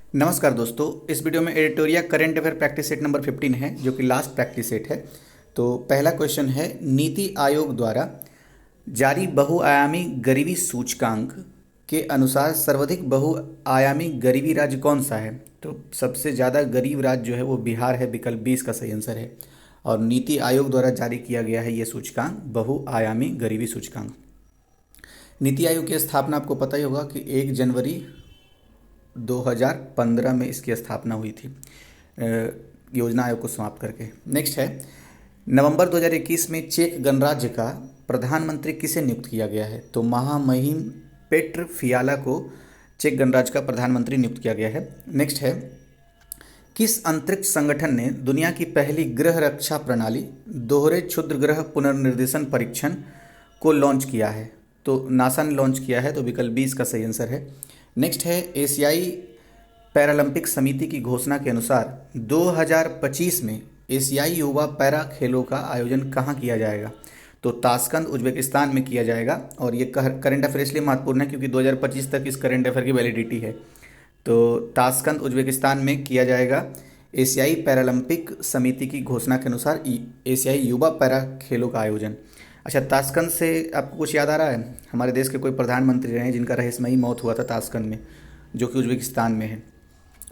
नमस्कार दोस्तों, इस वीडियो में editorial current affair practice set number 15 है, जो कि लास्ट प्रैक्टिस सेट है। तो पहला क्वेश्चन है, नीति आयोग द्वारा जारी बहुआयामी गरीबी सूचकांक के अनुसार सर्वाधिक बहुआयामी गरीबी राज्य कौन सा है? तो सबसे ज़्यादा गरीब राज्य जो है वो बिहार है, विकल्प 20 का सही आंसर है। और नीति आयोग द्वारा जारी किया गया है ये सूचकांक, बहुआयामी गरीबी सूचकांक। नीति आयोग की स्थापना आपको पता ही होगा कि 1 जनवरी 2015 में इसकी स्थापना हुई थी, योजना आयोग को समाप्त करके। नेक्स्ट है, नवंबर 2021 में चेक गणराज्य का प्रधानमंत्री किसे नियुक्त किया गया है? तो महामहिम पेट्र फियाला को चेक गणराज्य का प्रधानमंत्री नियुक्त किया गया है। नेक्स्ट है, किस अंतरिक्ष संगठन ने दुनिया की पहली ग्रह रक्षा प्रणाली दोहरे क्षुद्र ग्रह पुनर्निर्देशन परीक्षण को लॉन्च किया है? तो नासा ने लॉन्च किया है, तो विकल्प 20 का सही आंसर है। नेक्स्ट है, एशियाई पैरालंपिक समिति की घोषणा के अनुसार 2025 में एशियाई युवा पैरा खेलों का आयोजन कहाँ किया जाएगा? तो ताशकंद उज्बेकिस्तान में किया जाएगा। और ये करंट अफेयर इसलिए महत्वपूर्ण है क्योंकि 2025 तक इस करंट अफेयर की वैलिडिटी है। तो ताशकंद उज्बेकिस्तान में किया जाएगा। एशियाई पैरालंपिक समिति की घोषणा के अनुसार एशियाई युवा पैरा खेलों का आयोजन। अच्छा, ताशकंद से आपको कुछ याद आ रहा है? हमारे देश के कोई प्रधानमंत्री रहे हैं जिनका रहस्यमयी मौत हुआ था ताशकंद में, जो कि उज्बेकिस्तान में है।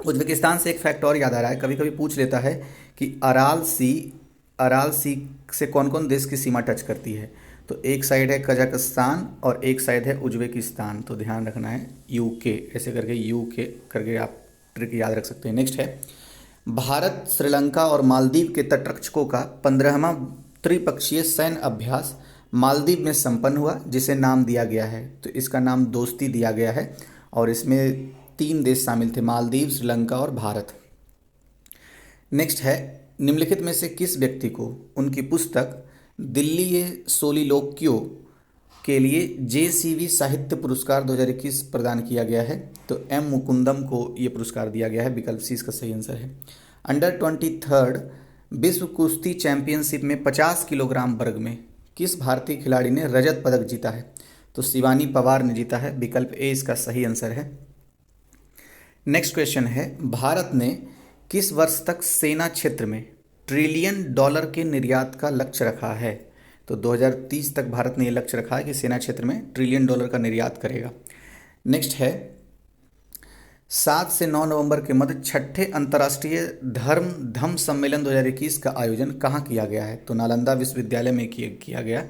उज्बेकिस्तान से एक फैक्ट और याद आ रहा है, कभी कभी पूछ लेता है कि अराल सी से कौन कौन देश की सीमा टच करती है? तो एक साइड है कजाकिस्तान और एक साइड है उज्बेकिस्तान। तो ध्यान रखना है यूके, ऐसे करके यूके करके आप ट्रिक याद रख सकते हैं। नेक्स्ट है, भारत, श्रीलंका और मालदीव के तटरक्षकों का 15वां त्रिपक्षीय सैन्य अभ्यास मालदीव में संपन्न हुआ, जिसे नाम दिया गया है। तो इसका नाम दोस्ती दिया गया है और इसमें 3 देश शामिल थे, मालदीव, श्रीलंका और भारत। नेक्स्ट है, निम्नलिखित में से किस व्यक्ति को उनकी पुस्तक दिल्ली सोलिलोक्यो के लिए जेसीवी साहित्य पुरस्कार 2021 प्रदान किया गया है? तो एम मुकुंदम को ये पुरस्कार दिया गया है, विकल्प सी इसका सही आंसर है। अंडर 23 विश्व कुश्ती चैंपियनशिप में 50 किलोग्राम वर्ग में किस भारतीय खिलाड़ी ने रजत पदक जीता है? तो शिवानी पवार ने जीता है, विकल्प ए इसका सही आंसर है। नेक्स्ट क्वेश्चन है, भारत ने किस वर्ष तक सेना क्षेत्र में $1 ट्रिलियन के निर्यात का लक्ष्य रखा है? तो 2030 तक भारत ने यह लक्ष्य रखा है कि सेना क्षेत्र में $1 ट्रिलियन का निर्यात करेगा। नेक्स्ट है, 7 से 9 नवंबर के मध्य 6ठे अंतर्राष्ट्रीय धम्म सम्मेलन 2021 का आयोजन कहाँ किया गया है? तो नालंदा विश्वविद्यालय में किया गया।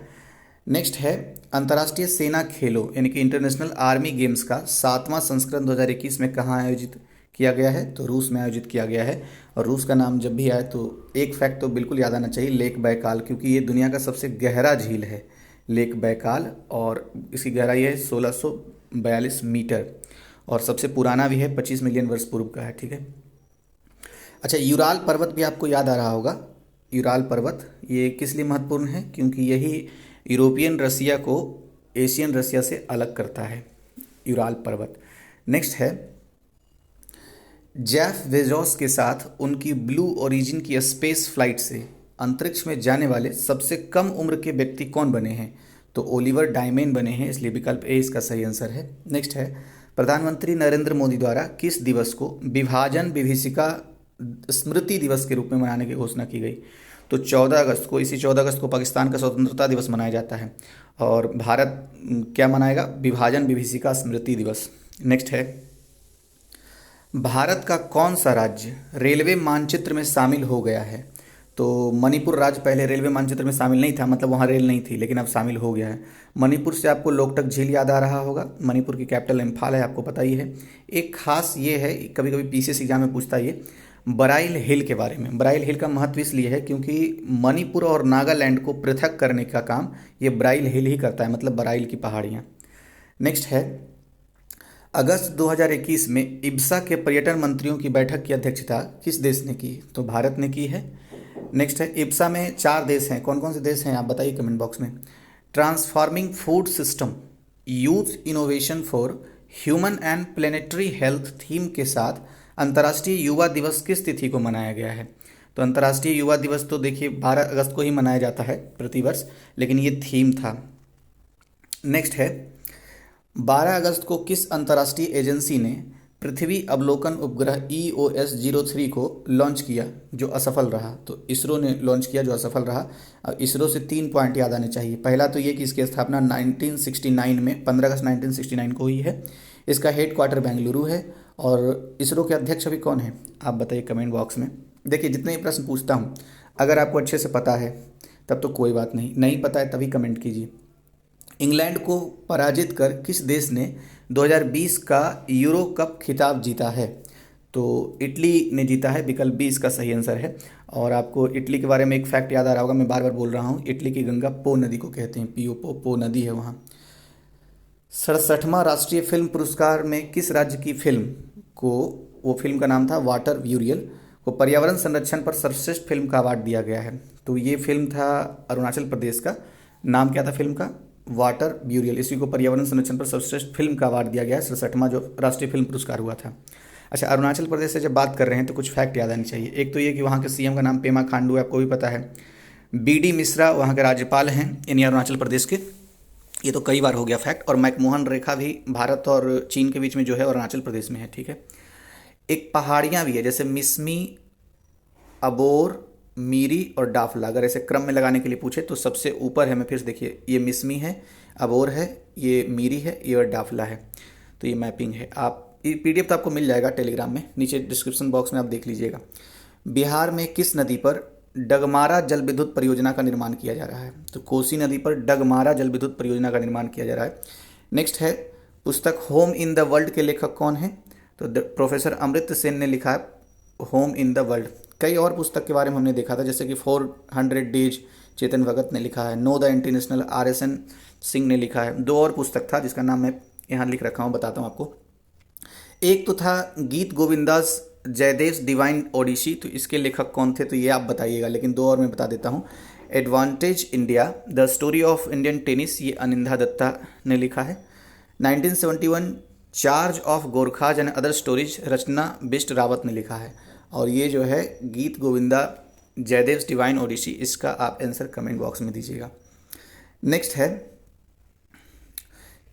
नेक्स्ट है, अंतर्राष्ट्रीय सेना खेलों यानी कि इंटरनेशनल आर्मी गेम्स का 7वां संस्करण 2021 में कहाँ आयोजित किया गया है? तो रूस में आयोजित किया गया है। और रूस का नाम जब भी आए तो एक फैक्ट तो बिल्कुल याद आना चाहिए, लेक बैकाल, क्योंकि ये दुनिया का सबसे गहरा झील है लेक बैकाल, और इसकी गहराई है 1642 मीटर और सबसे पुराना भी है, 25 मिलियन वर्ष पूर्व का है। ठीक है। अच्छा, यूराल पर्वत भी आपको याद आ रहा होगा। यूराल पर्वत ये किस लिए महत्वपूर्ण है? क्योंकि यही यूरोपियन रसिया को एशियन रसिया से अलग करता है, यूराल पर्वत। नेक्स्ट है, जेफ बेजोस के साथ उनकी ब्लू ओरिजिन की स्पेस फ्लाइट से अंतरिक्ष में जाने वाले सबसे कम उम्र के व्यक्ति कौन बने हैं? तो ओलिवर डायमेन बने हैं, इसलिए विकल्प ए इसका सही आंसर है। नेक्स्ट है, प्रधानमंत्री नरेंद्र मोदी द्वारा किस दिवस को विभाजन विभीषिका स्मृति दिवस के रूप में मनाने की घोषणा की गई? तो 14 अगस्त को, इसी 14 अगस्त को पाकिस्तान का स्वतंत्रता दिवस मनाया जाता है और भारत क्या मनाएगा? विभाजन विभीषिका स्मृति दिवस। नेक्स्ट है, भारत का कौन सा राज्य रेलवे मानचित्र में शामिल हो गया है? तो मणिपुर राज्य पहले रेलवे मानचित्र में शामिल नहीं था, मतलब वहाँ रेल नहीं थी, लेकिन अब शामिल हो गया है। मणिपुर से आपको लोकटक झील याद आ रहा होगा। मणिपुर की कैपिटल इम्फाल है, आपको पता ही है। एक खास ये है, कभी कभी पीसीएस एग्जाम में पूछता है ये, बराइल हिल के बारे में। बराइल हिल का महत्व इसलिए है क्योंकि मणिपुर और नागालैंड को पृथक करने का काम ये बराइल हिल ही करता है, मतलब बराइल की पहाड़ियाँ। नेक्स्ट है, अगस्त 2021 में इब्सा के पर्यटन मंत्रियों की बैठक की अध्यक्षता किस देश ने की? तो भारत ने की है। नेक्स्ट है, इब्सा में 4 देश हैं, कौन कौन से देश हैं आप बताइए कमेंट बॉक्स में। Transforming food system, youth innovation for human and planetary health theme के साथ अंतर्राष्ट्रीय युवा दिवस किस तिथि को मनाया गया है? तो अंतर्राष्ट्रीय युवा दिवस तो देखिए 12 अगस्त को ही मनाया जाता है प्रतिवर्ष, लेकिन ये थीम था। नेक्स्ट है, 12 अगस्त को किस अंतर्राष्ट्रीय एजेंसी ने पृथ्वी अवलोकन उपग्रह EOS-03 को लॉन्च किया जो असफल रहा? तो इसरो ने लॉन्च किया जो असफल रहा। और इसरो से 3 पॉइंट याद आने चाहिए। पहला तो ये कि इसकी स्थापना 1969 में 15 अगस्त 1969 को हुई है। इसका हेड क्वार्टर बेंगलुरु है। और इसरो के अध्यक्ष अभी कौन है आप बताइए कमेंट बॉक्स में। देखिए जितने भी प्रश्न पूछता हूँ अगर आपको अच्छे से पता है तब तो कोई बात नहीं, नहीं पता है तभी कमेंट कीजिए। इंग्लैंड को पराजित कर किस देश ने 2020 का यूरो कप खिताब जीता है? तो इटली ने जीता है, विकल्प बी इसका सही आंसर है। और आपको इटली के बारे में एक फैक्ट याद आ रहा होगा, मैं बार बार बोल रहा हूँ, इटली की गंगा पो नदी को कहते हैं, पो नदी है वहाँ। 67वां राष्ट्रीय फिल्म पुरस्कार में किस राज्य की फिल्म को, वो फिल्म का नाम था वाटर व्यूरियल, को पर्यावरण संरक्षण पर सर्वश्रेष्ठ फिल्म का अवार्ड दिया गया है? तो ये फिल्म था अरुणाचल प्रदेश का। नाम क्या था फिल्म का? Water burial. इसी को पर्यावरण संरक्षण पर सर्वश्रेष्ठ फिल्म का अवार्ड दिया गया है, 67वां जो राष्ट्रीय फिल्म पुरस्कार हुआ था। अच्छा, अरुणाचल प्रदेश से जब बात कर रहे हैं तो कुछ फैक्ट याद आनी चाहिए। एक तो ये कि वहाँ के सीएम का नाम पेमा खांडू है, आपको भी पता है। BD मिश्रा वहाँ के राज्यपाल हैं यानी अरुणाचल प्रदेश के, ये तो कई बार हो गया फैक्ट। और मैकमोहन रेखा भी भारत और चीन के बीच में जो है अरुणाचल प्रदेश में है, ठीक है। एक पहाड़ियाँ भी है जैसे मिसमी, अबोर, मीरी और डाफला। अगर ऐसे क्रम में लगाने के लिए पूछे तो सबसे ऊपर है, मैं फिर से देखिए, ये मिसमी है, अबोर है, ये मीरी है, ये और डाफला है। तो ये मैपिंग है। आप PDF तो आपको मिल जाएगा टेलीग्राम में, नीचे डिस्क्रिप्शन बॉक्स में आप देख लीजिएगा। बिहार में किस नदी पर डगमारा जल विद्युत परियोजना का निर्माण किया जा रहा है? तो कोसी नदी पर डगमारा जल विद्युत परियोजना का निर्माण किया जा रहा है। नेक्स्ट है पुस्तक होम इन द वर्ल्ड के लेखक कौन है? तो प्रोफेसर अमृत सेन ने लिखा है होम इन द वर्ल्ड। कई और पुस्तक के बारे में हमने देखा था जैसे कि 400 डेज चेतन भगत ने लिखा है, know the international RSN Singh ने लिखा है। 2 और पुस्तक था जिसका नाम मैं यहाँ लिख रखा हूँ, बताता हूँ आपको। एक तो था गीत गोविंदास जयदेव डिवाइन ओडिसी, तो इसके लेखक कौन थे तो ये आप बताइएगा, लेकिन 2 और मैं बता देता हूँ। Advantage India, the story of Indian tennis, ये अनिंदा दत्ता ने लिखा है। 1971 charge of Gorkhas and other stories, Rachna Bisht Rawat ने लिखा है। और ये जो है गीत गोविंदा जयदेव डिवाइन ओडिसी, इसका आप आंसर कमेंट बॉक्स में दीजिएगा। नेक्स्ट है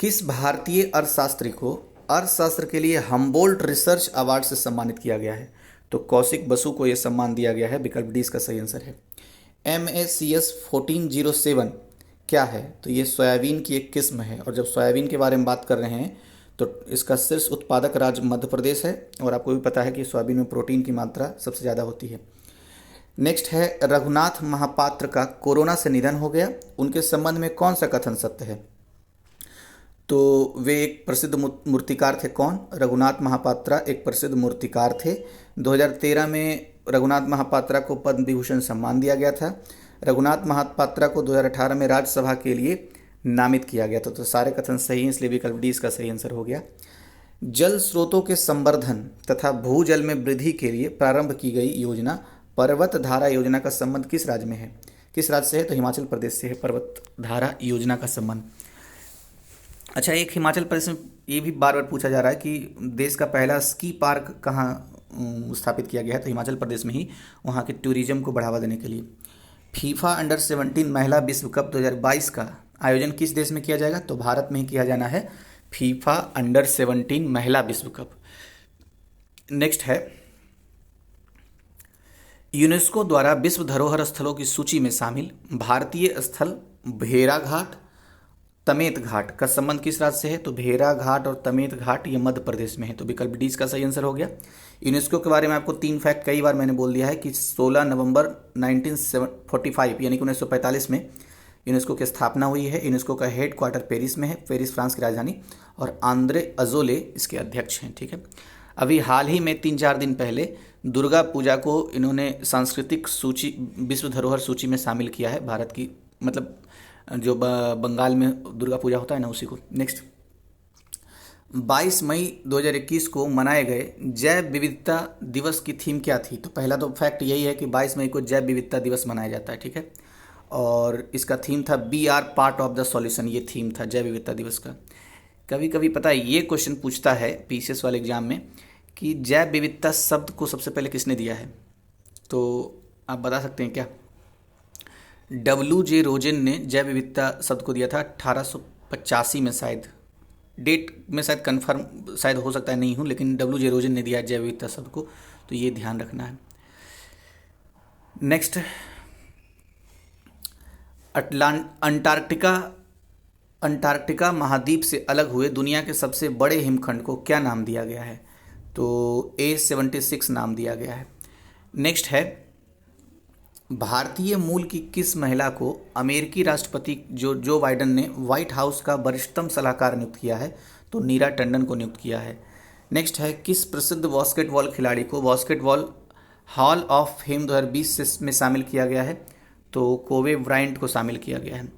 किस भारतीय अर्थशास्त्री को अर्थशास्त्र के लिए हम्बोल्ट रिसर्च अवार्ड से सम्मानित किया गया है? तो कौशिक बसु को यह सम्मान दिया गया है, विकल्प डी इसका सही आंसर है। MACS 1407 क्या है? तो ये सोयाबीन की एक किस्म है। और जब सोयाबीन के बारे में बात कर रहे हैं तो इसका शीर्ष उत्पादक राज्य मध्य प्रदेश है। और आपको भी पता है कि सोयाबीन में प्रोटीन की मात्रा सबसे ज़्यादा होती है। नेक्स्ट है रघुनाथ महापात्र का कोरोना से निधन हो गया, उनके संबंध में कौन सा कथन सत्य है? तो वे एक प्रसिद्ध मूर्तिकार थे। कौन? रघुनाथ महापात्रा एक प्रसिद्ध मूर्तिकार थे। 2013 में रघुनाथ महापात्रा को पद्म विभूषण सम्मान दिया गया था। रघुनाथ महापात्रा को 2018 में राज्यसभा के लिए नामित किया गया था। तो सारे कथन सही हैं, इसलिए विकल्प डी इसका सही आंसर हो गया। जल स्रोतों के संवर्धन तथा भूजल में वृद्धि के लिए प्रारंभ की गई योजना पर्वत धारा योजना का संबंध किस राज्य में है? किस राज्य से है? तो हिमाचल प्रदेश से है पर्वत धारा योजना का संबंध। अच्छा, एक हिमाचल प्रदेश में ये भी बार बार पूछा जा रहा है कि देश का पहला स्की पार्क कहाँ स्थापित किया गया है? तो हिमाचल प्रदेश में ही, वहाँ के टूरिज्म को बढ़ावा देने के लिए। फीफा अंडर 17 महिला विश्व कप 2022 का आयोजन किस देश में किया जाएगा? तो भारत में ही किया जाना है, फीफा अंडर 17 महिला विश्व कप। नेक्स्ट है यूनेस्को द्वारा विश्व धरोहर स्थलों की सूची में शामिल भारतीय स्थल भेड़ाघाट, तमेत घाट का संबंध किस राज्य से है? तो भेड़ाघाट और तमेत घाट ये मध्य प्रदेश में है। तो विकल्प डी का सही आंसर हो गया। यूनेस्को के बारे में आपको 3 फैक्ट कई बार मैंने बोल दिया है कि 16 नवंबर 1945 यानी कि 1945 में यूनेस्को की स्थापना हुई है। यूनेस्को का हेड क्वार्टर पेरिस में है, पेरिस फ्रांस की राजधानी, और आंद्रे अजोले इसके अध्यक्ष हैं, ठीक है। अभी हाल ही में 3-4 दिन पहले दुर्गा पूजा को इन्होंने सांस्कृतिक सूची, विश्व धरोहर सूची में शामिल किया है, भारत की, मतलब जो बंगाल में दुर्गा पूजा होता है ना, उसी को। नेक्स्ट 22 मई 2021 को मनाए गए जैव विविधता दिवस की थीम क्या थी? तो पहला तो फैक्ट यही है कि 22 मई को जैव विविधता दिवस मनाया जाता है, ठीक है। और इसका थीम था be are part of the solution, ये थीम था जैव विविधता दिवस का। कभी कभी पता है ये क्वेश्चन पूछता है PCS वाले एग्जाम में कि जैव विविधता शब्द को सबसे पहले किसने दिया है? तो आप बता सकते हैं क्या? WJ रोजेन ने जैव विविधता शब्द को दिया था 1885 में शायद, डेट में शायद कंफर्म शायद हो सकता है नहीं हूँ, लेकिन डब्ल्यू जेरोजन ने दिया है जैव विविधता शब्द को, तो ये ध्यान रखना है। नेक्स्ट, अंटार्कटिका अंटार्कटिका महाद्वीप से अलग हुए दुनिया के सबसे बड़े हिमखंड को क्या नाम दिया गया है? तो A76 नाम दिया गया है। नेक्स्ट है, भारतीय मूल की किस महिला को अमेरिकी राष्ट्रपति जो बाइडेन ने व्हाइट हाउस का वरिष्ठतम सलाहकार नियुक्त किया है? तो नीरा टंडन को नियुक्त किया है। नेक्स्ट है, किस प्रसिद्ध बास्केटबॉल खिलाड़ी को बास्केटबॉल हॉल ऑफ फेम 2020 में शामिल किया गया है? तो कोबे ब्रायंट को शामिल किया गया है।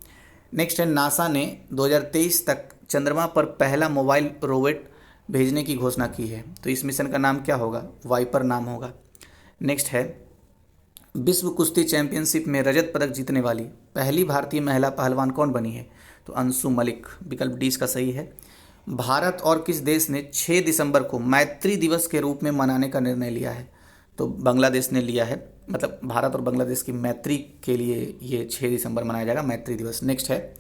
नेक्स्ट है, नासा ने 2023 तक चंद्रमा पर पहला मोबाइल रोबोट भेजने की घोषणा की है, तो इस मिशन का नाम क्या होगा? वाइपर नाम होगा। नेक्स्ट है, विश्व कुश्ती चैंपियनशिप में रजत पदक जीतने वाली पहली भारतीय महिला पहलवान कौन बनी है? तो अंशु मलिक, विकल्प डी इसका सही है। भारत और किस देश ने 6 दिसंबर को मैत्री दिवस के रूप में मनाने का निर्णय लिया है? तो बांग्लादेश ने लिया है, मतलब भारत और बांग्लादेश की मैत्री के लिए ये 6 दिसंबर मनाया जाएगा, मैत्री दिवस। नेक्स्ट है,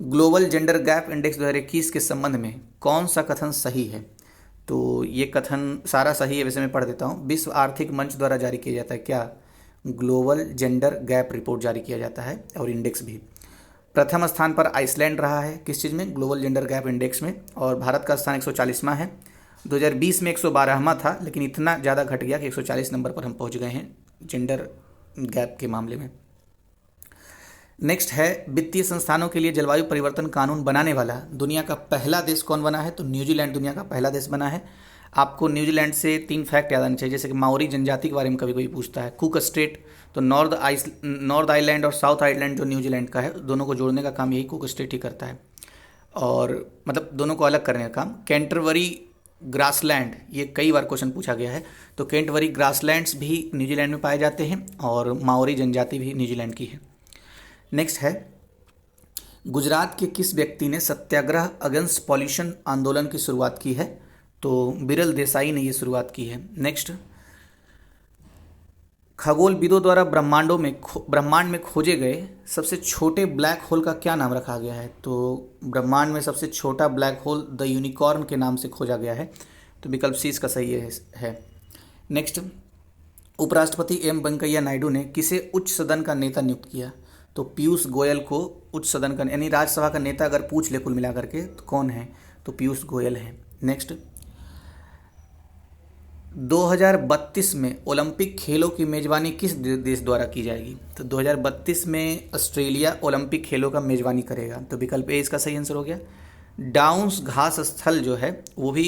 ग्लोबल जेंडर गैप इंडेक्स 2021 के संबंध में कौन सा कथन सही है? तो ये कथन सारा सही है, वैसे मैं पढ़ देता हूँ। विश्व आर्थिक मंच द्वारा जारी किया जाता है क्या? ग्लोबल जेंडर गैप रिपोर्ट जारी किया जाता है, और इंडेक्स भी। प्रथम स्थान पर आइसलैंड रहा है किस चीज़ में? ग्लोबल जेंडर गैप इंडेक्स में। और भारत का स्थान 140वां है। 2020 में 112वां था, लेकिन इतना ज़्यादा घट गया कि 140 नंबर पर हम पहुंच गए हैं जेंडर गैप के मामले में। नेक्स्ट है, वित्तीय संस्थानों के लिए जलवायु परिवर्तन कानून बनाने वाला दुनिया का पहला देश कौन बना है? तो न्यूजीलैंड दुनिया का पहला देश बना है। आपको न्यूजीलैंड से 3 फैक्ट याद आने चाहिए, जैसे कि माओरी जनजाति के बारे में कभी कोई पूछता है। कुक स्टेट, तो नॉर्थ आइलैंड और साउथ आइलैंड जो न्यूजीलैंड का है, दोनों को जोड़ने का काम यही कुक स्टेट ही करता है, और मतलब दोनों को अलग करने का काम। कैंटरबरी ग्रासलैंड, ये कई बार क्वेश्चन पूछा गया है, तो कैंटरबरी ग्रासलैंड्स भी न्यूजीलैंड में पाए जाते हैं, और माओरी जनजाति भी न्यूजीलैंड की है। नेक्स्ट है, गुजरात के किस व्यक्ति ने सत्याग्रह अगेंस्ट पॉल्यूशन आंदोलन की शुरुआत की है? तो बिरल देसाई ने ये शुरुआत की है। नेक्स्ट, खगोलविदों द्वारा ब्रह्मांड में खोजे गए सबसे छोटे ब्लैक होल का क्या नाम रखा गया है? तो ब्रह्मांड में सबसे छोटा ब्लैक होल द यूनिकॉर्न के नाम से खोजा गया है, तो विकल्प सी इसका सही है। नेक्स्ट, उपराष्ट्रपति एम वेंकैया नायडू ने किसे उच्च सदन का नेता नियुक्त किया? तो पीयूष गोयल को उच्च सदन का, यानी राज्यसभा का नेता अगर पूछ ले कुल मिलाकर के तो कौन है? तो पीयूष गोयल है। नेक्स्ट, 2032 में ओलंपिक खेलों की मेजबानी किस देश द्वारा की जाएगी? तो 2032 में ऑस्ट्रेलिया ओलंपिक खेलों का मेजबानी करेगा, तो विकल्प ए इसका सही आंसर हो गया। डाउन्स घास स्थल जो है वो भी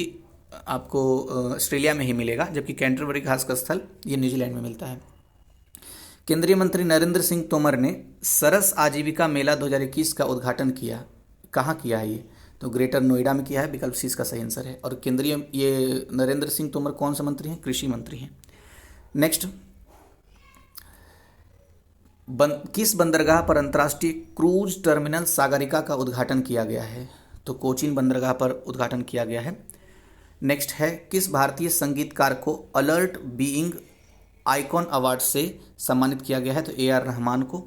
आपको ऑस्ट्रेलिया में ही मिलेगा, जबकि कैंटरबरी घास का स्थल ये न्यूजीलैंड में मिलता है। केंद्रीय मंत्री नरेंद्र सिंह तोमर ने सरस आजीविका मेला 2021 का उद्घाटन किया, कहाँ किया है ये? तो ग्रेटर नोएडा में किया है, विकल्प सी इसका सही आंसर है। और केंद्रीय ये नरेंद्र सिंह तोमर कौन सा मंत्री हैं? कृषि मंत्री हैं। नेक्स्ट, किस बंदरगाह पर अंतर्राष्ट्रीय क्रूज टर्मिनल सागरिका का उद्घाटन किया गया है? तो कोचीन बंदरगाह पर उद्घाटन किया गया है। नेक्स्ट है, किस भारतीय संगीतकार को अलर्ट बीइंग आइकॉन अवार्ड से सम्मानित किया गया है? तो AR रहमान को।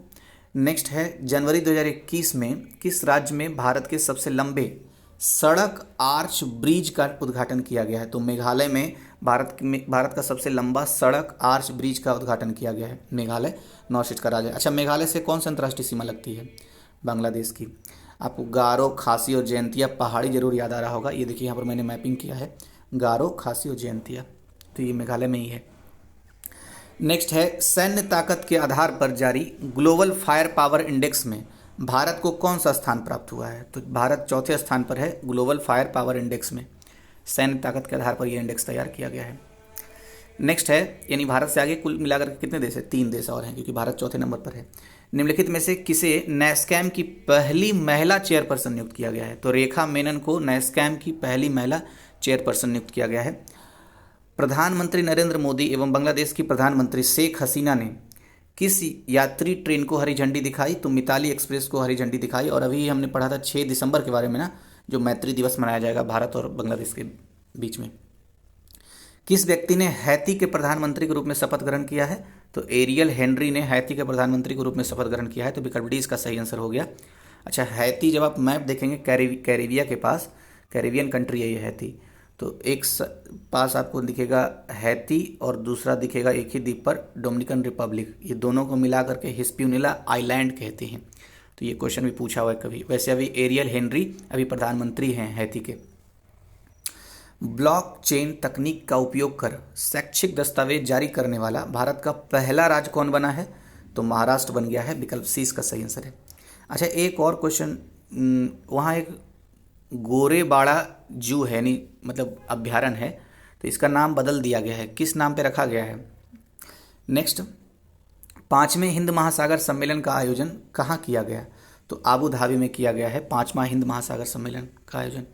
नेक्स्ट है, जनवरी 2021 में किस राज्य में भारत के सबसे लंबे सड़क आर्च ब्रिज का उद्घाटन किया गया है? तो मेघालय में भारत का सबसे लंबा सड़क आर्च ब्रिज का उद्घाटन किया गया है। मेघालय नॉर्थ का राज्य। अच्छा, मेघालय से कौन सी अंतर्राष्ट्रीय सीमा लगती है? बांग्लादेश की। आपको गारो, खासी और जयंतिया पहाड़ी जरूर याद आ रहा होगा, ये देखिए यहाँ पर मैंने मैपिंग किया है, गारो, खासी और जयंतिया, तो ये मेघालय में ही है। नेक्स्ट है, सैन्य ताकत के आधार पर जारी ग्लोबल फायर पावर इंडेक्स में भारत को कौन सा स्थान प्राप्त हुआ है? तो भारत 4थे स्थान पर है ग्लोबल फायर पावर इंडेक्स में। सैन्य ताकत के आधार पर यह इंडेक्स तैयार किया गया है। नेक्स्ट है, यानी भारत से आगे कुल मिलाकर कितने देश है? 3 देश और हैं, क्योंकि भारत 4थे नंबर पर है। निम्नलिखित में से किसे नैस्कैम की पहली महिला चेयरपर्सन नियुक्त किया गया है? तो रेखा मेनन को नैस्कैम की पहली महिला चेयरपर्सन नियुक्त किया गया है। प्रधानमंत्री नरेंद्र मोदी एवं बांग्लादेश की प्रधानमंत्री शेख हसीना ने किस यात्री ट्रेन को हरी झंडी दिखाई? तो मिताली एक्सप्रेस को हरी झंडी दिखाई। और अभी हमने पढ़ा था 6 दिसंबर के बारे में ना, जो मैत्री दिवस मनाया जाएगा भारत और बांग्लादेश के बीच में। किस व्यक्ति ने हैती के प्रधानमंत्री के रूप में शपथ ग्रहण किया है? तो एरियल हेनरी ने हैती के प्रधानमंत्री के रूप में शपथ ग्रहण किया है, तो विकल्प डी इसका सही आंसर हो गया। अच्छा, हैती जब आप मैप देखेंगे कैरिबिया के पास, कैरिबियन कंट्री है ये हैती। तो एक पास आपको दिखेगा हैती और दूसरा दिखेगा एक ही द्वीप पर डोमिनिकन रिपब्लिक। ये दोनों को मिला करके हिस्पैनियोला आइलैंड कहते हैं। तो ये क्वेश्चन भी पूछा हुआ है कभी। वैसे अभी एरियल हेनरी अभी प्रधानमंत्री हैं हैती के। ब्लॉकचेन तकनीक का उपयोग कर शैक्षिक दस्तावेज जारी करने वाला भारत का पहला राज्य कौन बना है? तो महाराष्ट्र बन गया है। विकल्प सी इसका सही आंसर है। अच्छा, एक और क्वेश्चन, वहाँ एक गोरेबाड़ा जू है, नहीं मतलब अभ्यारण्य है, तो इसका नाम बदल दिया गया है, किस नाम पे रखा गया है? नेक्स्ट, 5वें हिंद महासागर सम्मेलन का आयोजन कहाँ किया गया? तो आबू धाबी में किया गया है 5वां हिंद महासागर सम्मेलन का आयोजन।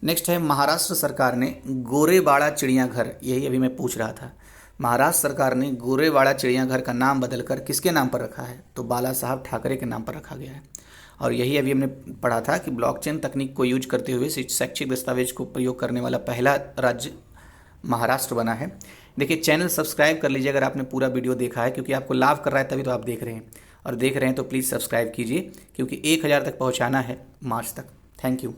नेक्स्ट है, महाराष्ट्र सरकार ने गोरेबाड़ा चिड़ियाघर, यही अभी मैं पूछ रहा था, महाराष्ट्र सरकार ने गोरेबाड़ा चिड़ियाघर का नाम बदलकर किसके नाम पर रखा है? तो बाला साहब ठाकरे के नाम पर रखा गया है। और यही अभी हमने पढ़ा था कि ब्लॉकचेन तकनीक को यूज करते हुए शैक्षिक दस्तावेज को प्रयोग करने वाला पहला राज्य महाराष्ट्र बना है। देखिए, चैनल सब्सक्राइब कर लीजिए अगर आपने पूरा वीडियो देखा है, क्योंकि आपको लाभ कर रहा है तभी तो आप देख रहे हैं, और देख रहे हैं तो प्लीज़ सब्सक्राइब कीजिए, क्योंकि 1000 तक पहुंचाना है मार्च तक। Thank you.